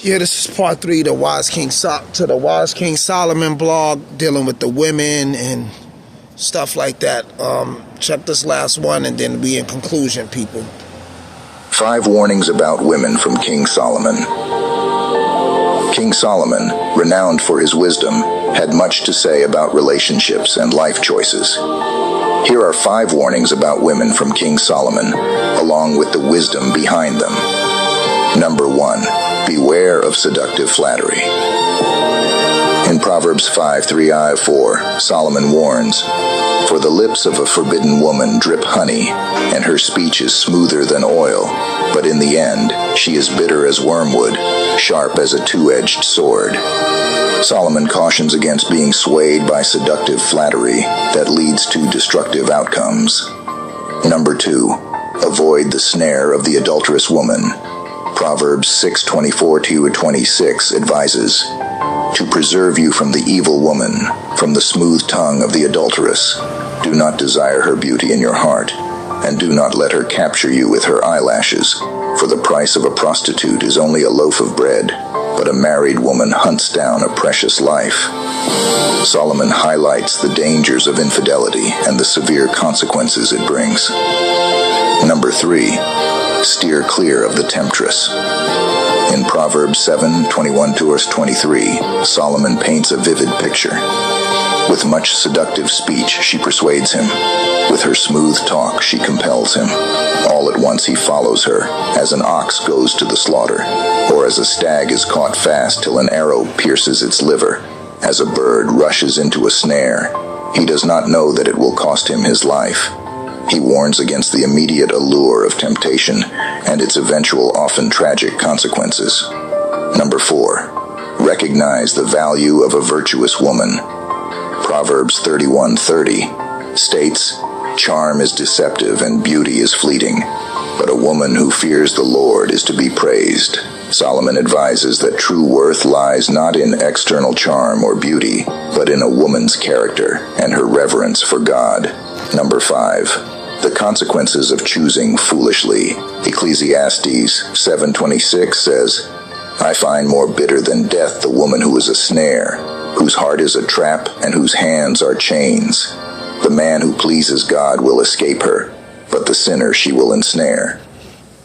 Yeah, this is part 3 to the Wise King Solomon blog, dealing with the women and stuff like that. Check this last one and then we in conclusion, people. 5 warnings about women from King Solomon. King Solomon, renowned for his wisdom, had much to say about relationships and life choices. Here are 5 warnings about women from King Solomon, along with the wisdom behind them. Number 1. Beware of seductive flattery. In Proverbs 5:3-4, Solomon warns, "For the lips of a forbidden woman drip honey, and her speech is smoother than oil, but in the end she is bitter as wormwood, sharp as a two-edged sword." Solomon cautions against being swayed by seductive flattery that leads to destructive outcomes. Number 2. Avoid the snare of the adulterous woman. Proverbs 6:24-26 advises, "To preserve you from the evil woman, from the smooth tongue of the adulteress. Do not desire her beauty in your heart, and do not let her capture you with her eyelashes. For the price of a prostitute is only a loaf of bread, but a married woman hunts down a precious life." Solomon highlights the dangers of infidelity and the severe consequences it brings. Number 3. Steer clear of the temptress. In Proverbs 7:21-23, Solomon paints a vivid picture. With much seductive speech, she persuades him. With her smooth talk, she compels him. All at once he follows her, as an ox goes to the slaughter, or as a stag is caught fast till an arrow pierces its liver, as a bird rushes into a snare. He does not know that it will cost him his life. He warns against the immediate allure of temptation and its eventual, often tragic consequences. Number 4. Recognize the value of a virtuous woman. Proverbs 31:30 states, "Charm is deceptive and beauty is fleeting, but a woman who fears the Lord is to be praised." Solomon advises that true worth lies not in external charm or beauty, but in a woman's character and her reverence for God. Number 5. The consequences of choosing foolishly. Ecclesiastes 7:26 says, "I find more bitter than death the woman who is a snare, whose heart is a trap and whose hands are chains. The man who pleases God will escape her, but the sinner she will ensnare."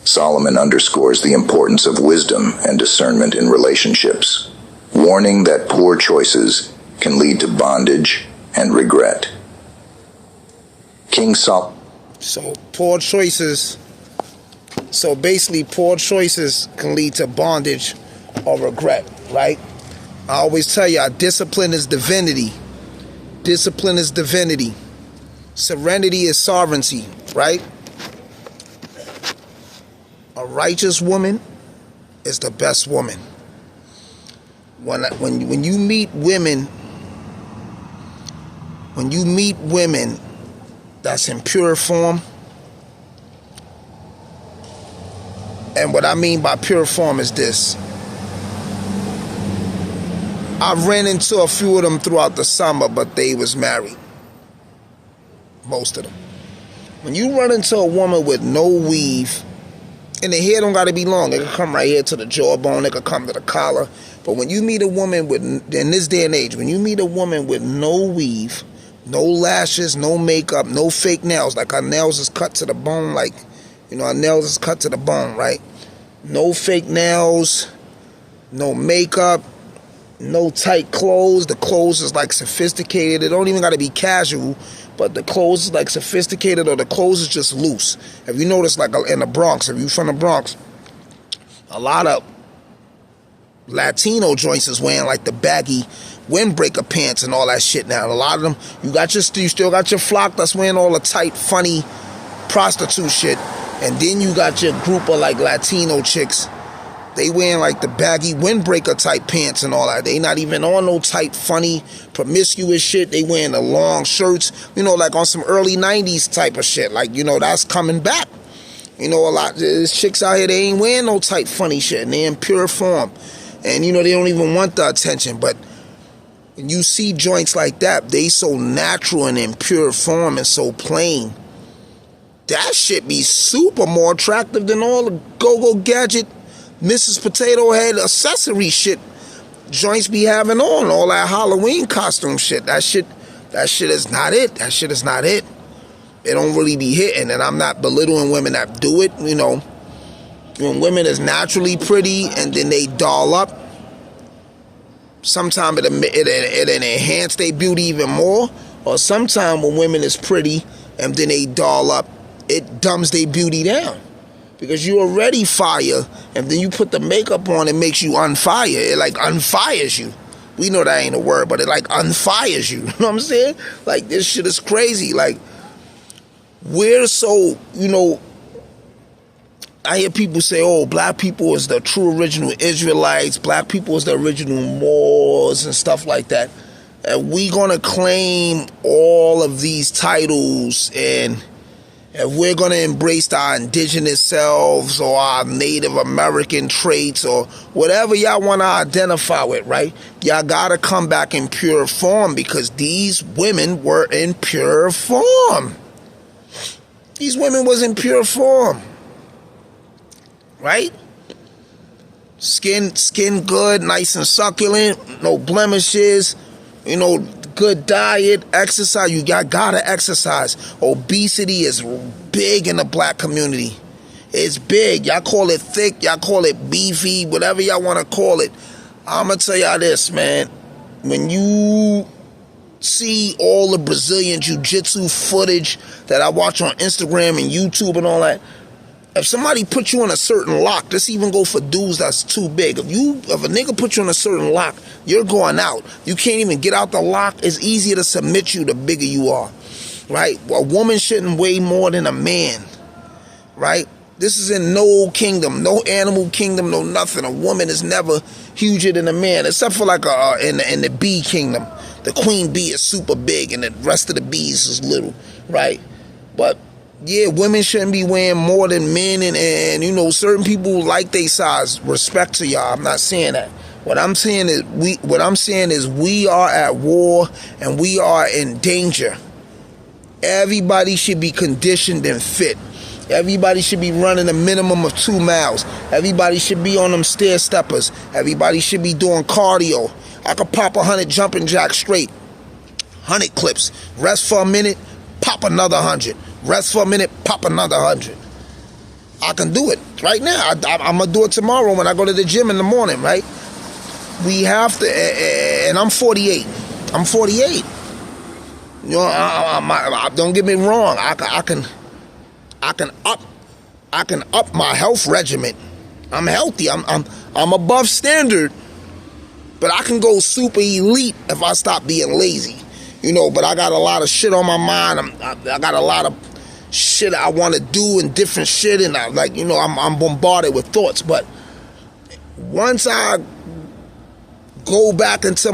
Solomon underscores the importance of wisdom and discernment in relationships, warning that poor choices can lead to bondage and regret. Poor choices can lead to bondage or regret, right? I always tell you, discipline is divinity. Discipline is divinity. Serenity is sovereignty, right? A righteous woman is the best woman. When you meet women that's in pure form, and what I mean by pure form is this. I've ran into a few of them throughout the summer, but they was married. Most of them. When you run into a woman with no weave, and the hair don't got to be long. It can come right here to the jawbone. It can come to the collar. But when you meet a woman in this day and age, when you meet a woman with no weave, no lashes, no makeup, no fake nails, like her nails is cut to the bone, like, her nails is cut to the bone, right? No fake nails, no makeup, no tight clothes. The clothes is like sophisticated. It don't even got to be casual, but the clothes is like sophisticated, or the clothes is just loose. If you notice, like in the Bronx, if you from the Bronx, a lot of Latino joints is wearing like the baggy windbreaker pants and all that shit now. And a lot of them, you still got your flock that's wearing all the tight, funny prostitute shit, and then you got your group of like Latino chicks. They wearing like the baggy windbreaker type pants and all that. They not even on no tight, funny, promiscuous shit. They wearing the long shirts, like on some early 90s type of shit. Like, that's coming back. A lot of these chicks out here, they ain't wearing no tight, funny shit. And they in pure form. And, they don't even want the attention. But when you see joints like that, they so natural and in pure form and so plain. That shit be super more attractive than all the go-go gadget Mrs. Potato Head accessory shit joints be having on, all that Halloween costume shit. That shit is not it. That shit is not it. It don't really be hitting, and I'm not belittling women that do it. You know, when women is naturally pretty and then they doll up, sometimes it enhance their beauty even more. Or sometimes when women is pretty and then they doll up, it dumbs their beauty down. Because you already fire, and then you put the makeup on, it makes you on fire. It like unfires you. We know that ain't a word, but it like unfires you. You know what I'm saying? Like, this shit is crazy. Like, we're so, you know, I hear people say, oh, black people is the true original Israelites, black people is the original Moors and stuff like that. And we gonna claim all of these titles, and we're gonna embrace our indigenous selves or our Native American traits or whatever y'all wanna identify with, right? Y'all gotta come back in pure form, because these women were in pure form. These women was in pure form. Right? Skin good, nice and succulent, no blemishes, you know, good diet, exercise. You gotta exercise. Obesity is big in the black community. It's big. Y'all call it thick, y'all call it beefy, whatever y'all want to call it. I'ma tell y'all this, man. When you see all the Brazilian jiu-jitsu footage that I watch on Instagram and YouTube and all that, if somebody put you on a certain lock, let's even go for dudes that's too big. If a nigga put you on a certain lock, you're going out. You can't even get out the lock. It's easier to submit you the bigger you are, right? A woman shouldn't weigh more than a man, right? This is in no kingdom, no animal kingdom, no nothing. A woman is never huger than a man, except for like in the bee kingdom. The queen bee is super big and the rest of the bees is little, right? But yeah, women shouldn't be weighing more than men, and you know, certain people like they size. Respect to y'all. I'm not saying that. What I'm saying is we are at war and we are in danger. Everybody should be conditioned and fit. Everybody should be running a minimum of 2 miles. Everybody should be on them stair steppers. Everybody should be doing cardio. I could pop 100 jumping jacks straight. 100 clips. Rest for a minute, pop another 100. Rest for a minute, pop another 100. I can do it right now. I'm going to do it tomorrow when I go to the gym in the morning, right? We have to, and I'm 48. I'm 48. You know, don't get me wrong. I can up my health regimen. I'm healthy. I'm above standard, but I can go super elite if I stop being lazy. You know, but I got a lot of shit on my mind. I got a lot of shit I want to do and different shit, and I'm bombarded with thoughts. But once I go back into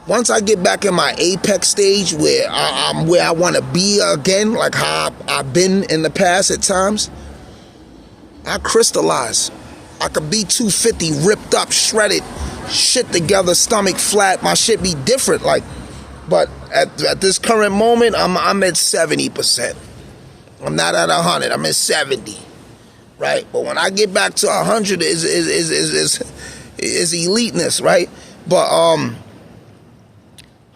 once I get back in my apex stage where I'm where I want to be again, like how I've been in the past at times, I crystallize. I could be 250, ripped up, shredded, shit together, stomach flat. My shit be different, like. But at this current moment, I'm at 70%. I'm not at 100. I'm at 70, right? But when I get back to 100, is eliteness, right? But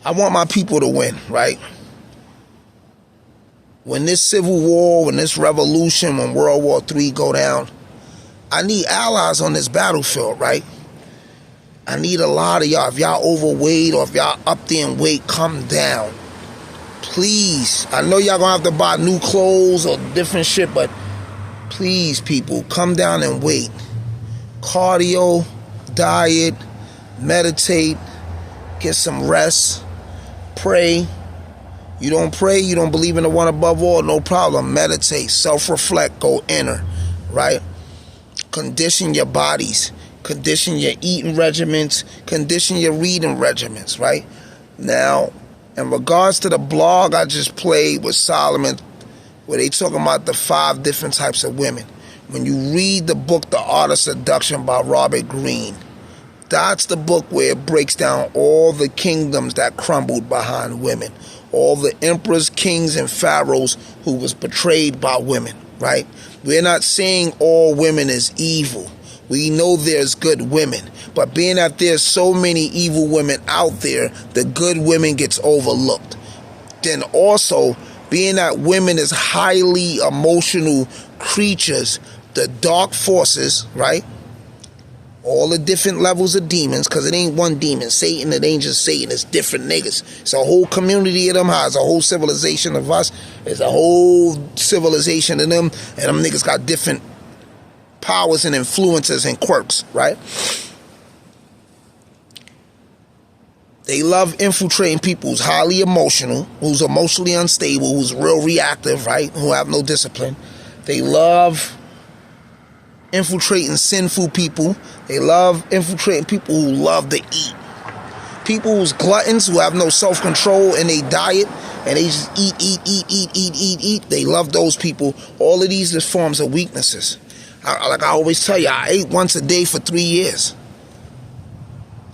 I want my people to win, right? When this civil war, when this revolution, when World War III go down, I need allies on this battlefield, right? I need a lot of y'all. If y'all overweight or if y'all up there in weight, come down. Please. I know y'all gonna have to buy new clothes or different shit, but please, people, come down and weight. Cardio, diet, meditate, get some rest, pray. You don't pray, you don't believe in the one above all, no problem. Meditate, self-reflect, go inner, right? Condition your bodies. Condition your eating regimens, condition your reading regimens, right? Now, in regards to the blog I just played with Solomon, where they talking about the 5 different types of women. When you read the book, The Art of Seduction by Robert Greene, that's the book where it breaks down all the kingdoms that crumbled behind women. All the emperors, kings, and pharaohs who was betrayed by women. right? We're not saying all women is evil. We know there's good women, but being that there's so many evil women out there, the good women gets overlooked. Then also, being that women is highly emotional creatures, the dark forces, right? All the different levels of demons, because it ain't one demon. Satan, it ain't just Satan. It's different niggas. It's a whole community of them. It's a whole civilization of us. It's a whole civilization of them. And them niggas got different powers and influences and quirks, right? They love infiltrating people who's highly emotional, who's emotionally unstable, who's real reactive, right? Who have no discipline. They love infiltrating sinful people. They love infiltrating people who love to eat. People who's gluttons, who have no self-control in their diet, and they just eat. They love those people. All of these are forms of weaknesses. Like I always tell you, I ate once a day for 3 years.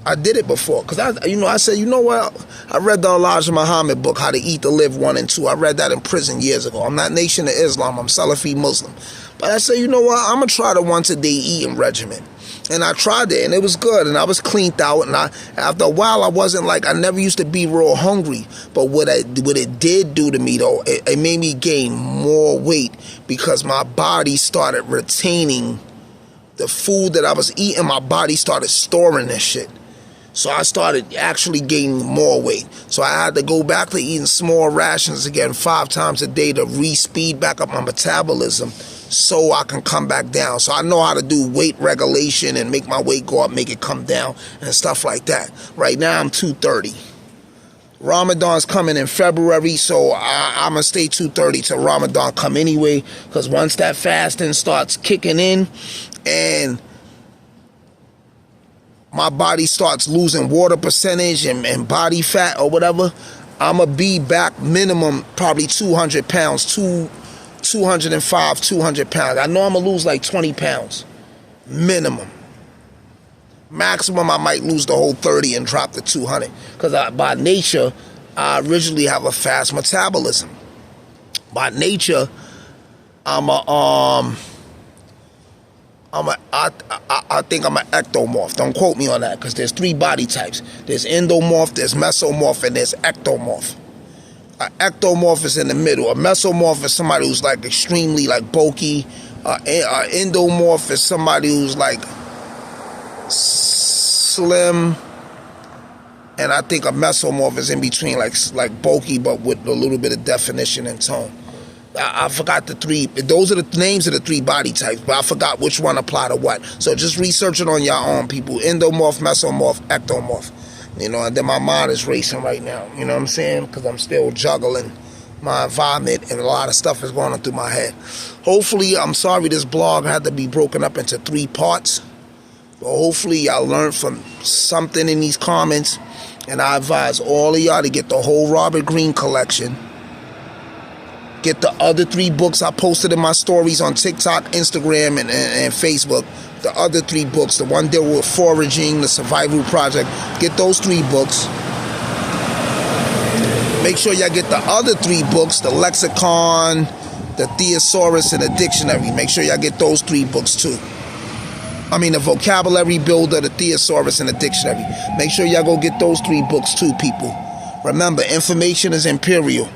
I did it before, because I said, you know what? I read the Elijah Muhammad book, How to Eat to Live 1 and 2. I read that in prison years ago. I'm not Nation of Islam. I'm Salafi Muslim. But I said, you know what? I'm going to try the once a day eating regimen. And I tried it, and it was good, and I was cleaned out, and after a while, I wasn't like, I never used to be real hungry. But what it did do to me, though, it made me gain more weight, because my body started retaining the food that I was eating. My body started storing this shit. So I started actually gaining more weight. So I had to go back to eating small rations again 5 times a day to re-speed back up my metabolism so I can come back down. So I know how to do weight regulation and make my weight go up, make it come down, and stuff like that. Right now I'm 230. Ramadan's coming in February, so I'm going to stay 230 till Ramadan come anyway, because once that fasting starts kicking in and my body starts losing water percentage and body fat or whatever, I'm going to be back minimum probably 200 pounds, 205, 200 pounds. I know I'm going to lose like 20 pounds, minimum. Maximum, I might lose the whole 30 and drop to 200. Because by nature, I originally have a fast metabolism. By nature, I think I'm an ectomorph. Don't quote me on that, because there's 3 body types. There's endomorph, there's mesomorph, and there's ectomorph. An ectomorph is in the middle. A mesomorph is somebody who's like extremely like bulky. Endomorph is somebody who's like slim. And I think a mesomorph is in between, like bulky but with a little bit of definition and tone. I forgot the 3. Those are the names of the 3 body types, but I forgot which one apply to what. So just research it on your own, people. Endomorph, mesomorph, ectomorph. And then my mind is racing right now. You know what I'm saying? Because I'm still juggling my environment, and a lot of stuff is going on through my head. Hopefully, I'm sorry this blog had to be broken up into 3 parts. But hopefully, y'all learned from something in these comments. And I advise all of y'all to get the whole Robert Greene collection. Get the other 3 books I posted in my stories on TikTok, Instagram, and Facebook. The other 3 books, the one deal with foraging, the survival project. Get those 3 books. Make sure y'all get the other 3 books, the lexicon, the thesaurus, and the dictionary. Make sure y'all get those 3 books too. I mean, the vocabulary builder, the thesaurus, and the dictionary. Make sure y'all go get those 3 books too, people. Remember, information is imperial.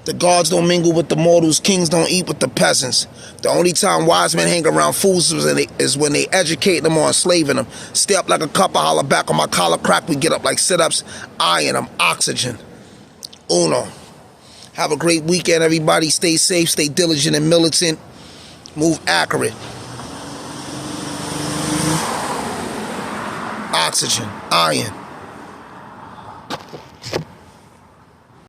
The gods don't mingle with the mortals. Kings don't eat with the peasants. The only time wise men hang around fools is when they educate them or enslaving them. Stay up like a copper, holler back on my collar crack. We get up like sit-ups. Iron, I'm oxygen. Uno. Have a great weekend, everybody. Stay safe, stay diligent and militant. Move accurate. Oxygen, iron.